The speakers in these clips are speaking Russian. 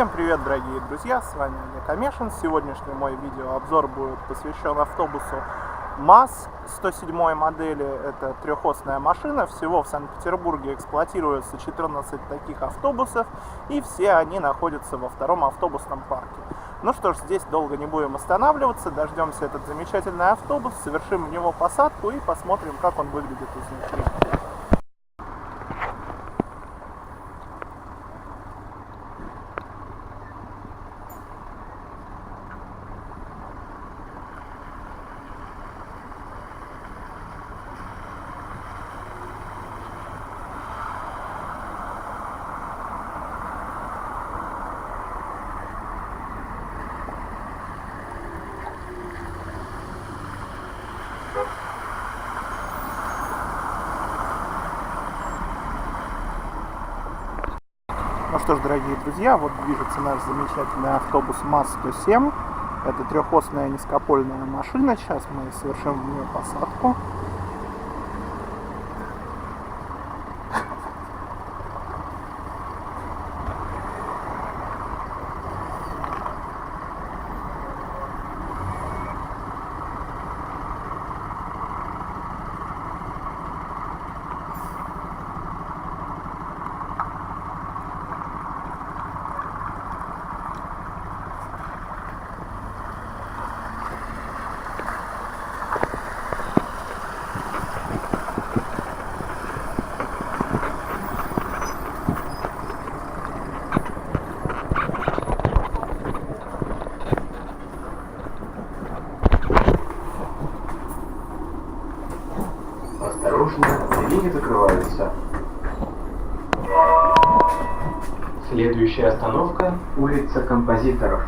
Всем привет, дорогие друзья, с вами Олег Амешин. Сегодняшний мой видеообзор будет посвящен автобусу МАЗ 107 модели. Это трехосная машина. Всего в Санкт-Петербурге эксплуатируется 14 таких автобусов, и все они находятся во втором автобусном парке. Ну что ж, здесь долго не будем останавливаться, дождемся этот замечательный автобус, совершим в него посадку и посмотрим, как он выглядит изнутри. Ну что ж, дорогие друзья, вот движется наш замечательный автобус МАЗ-107. Это трехосная низкопольная машина. Сейчас мы совершим в нее посадку. Осторожно, двери закрываются. Следующая остановка – улица Композиторов.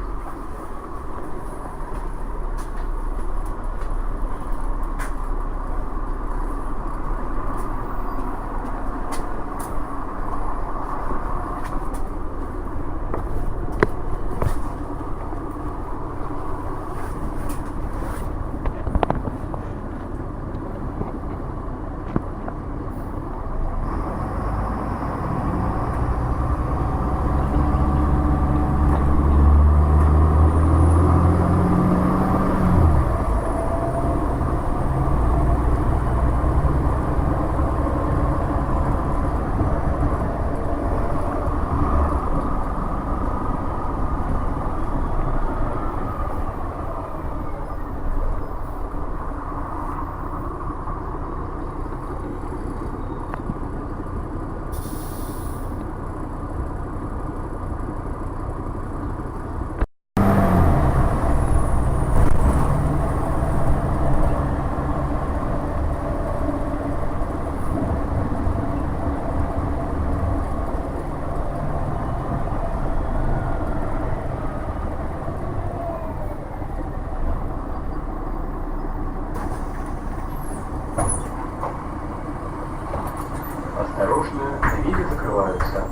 Осторожно, двери закрываются.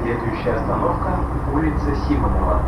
Следующая остановка – улица Симонова.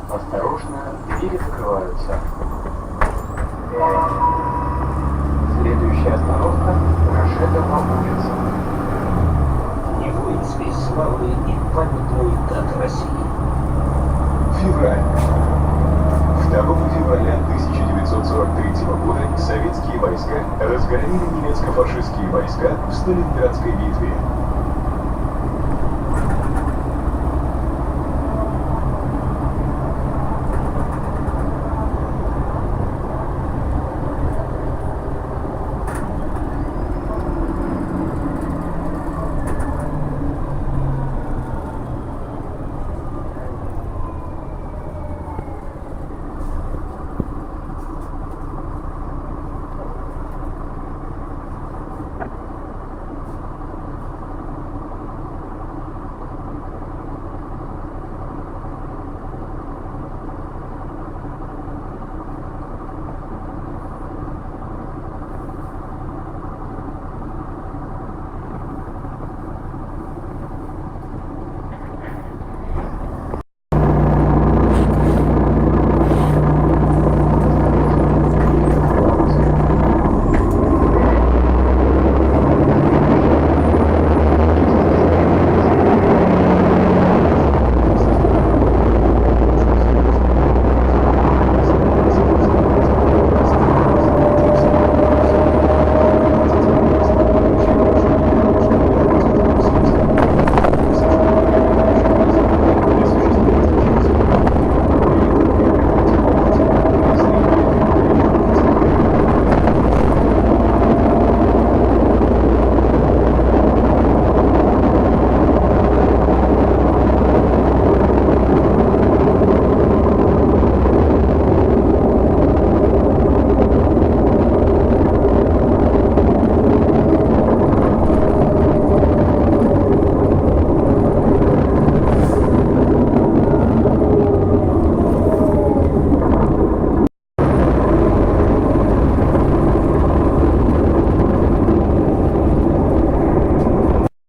Осторожно, двери закрываются. Следующая остановка – Рашидова улица. Не воинской славы и памятной даты России. Февраль. 2 февраля 1943 года советские войска разгромили немецко-фашистские войска в Сталинградской битве.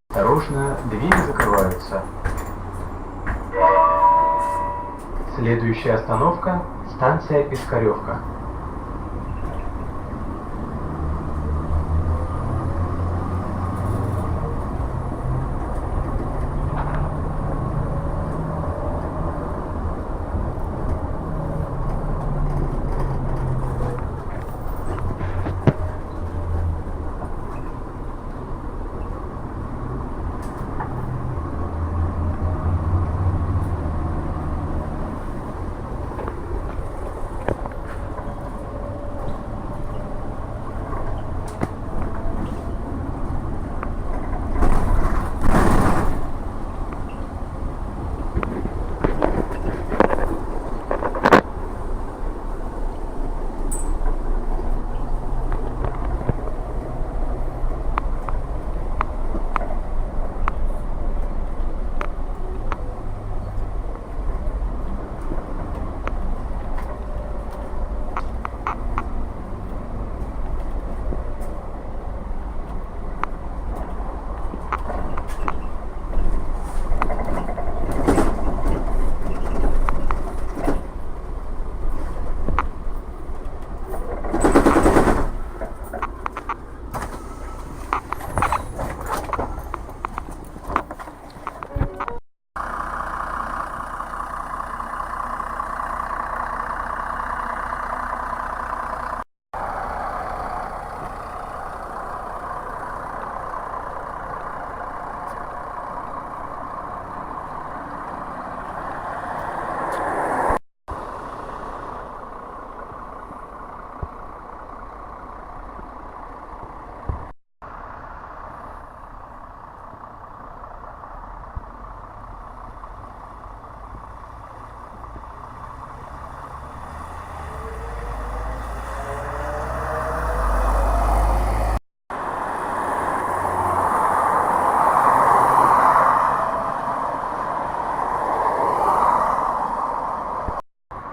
Осторожно, двери закрываются. Следующая остановка – станция Пискаревка.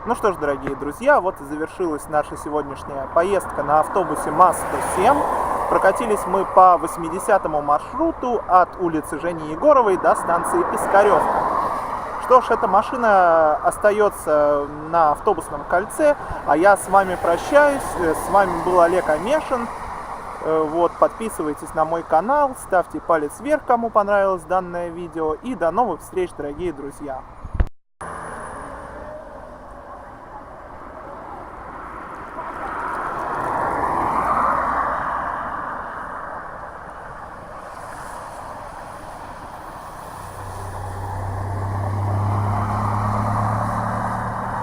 Ну что ж, дорогие друзья, вот и завершилась наша сегодняшняя поездка на автобусе МАЗ-107. Прокатились мы по 80-му маршруту от улицы Жени Егоровой до станции Пискаревка. Что ж, эта машина остается на автобусном кольце, а я с вами прощаюсь. С вами был Олег Амешин. Вот, подписывайтесь на мой канал, ставьте палец вверх, кому понравилось данное видео. И до новых встреч, дорогие друзья!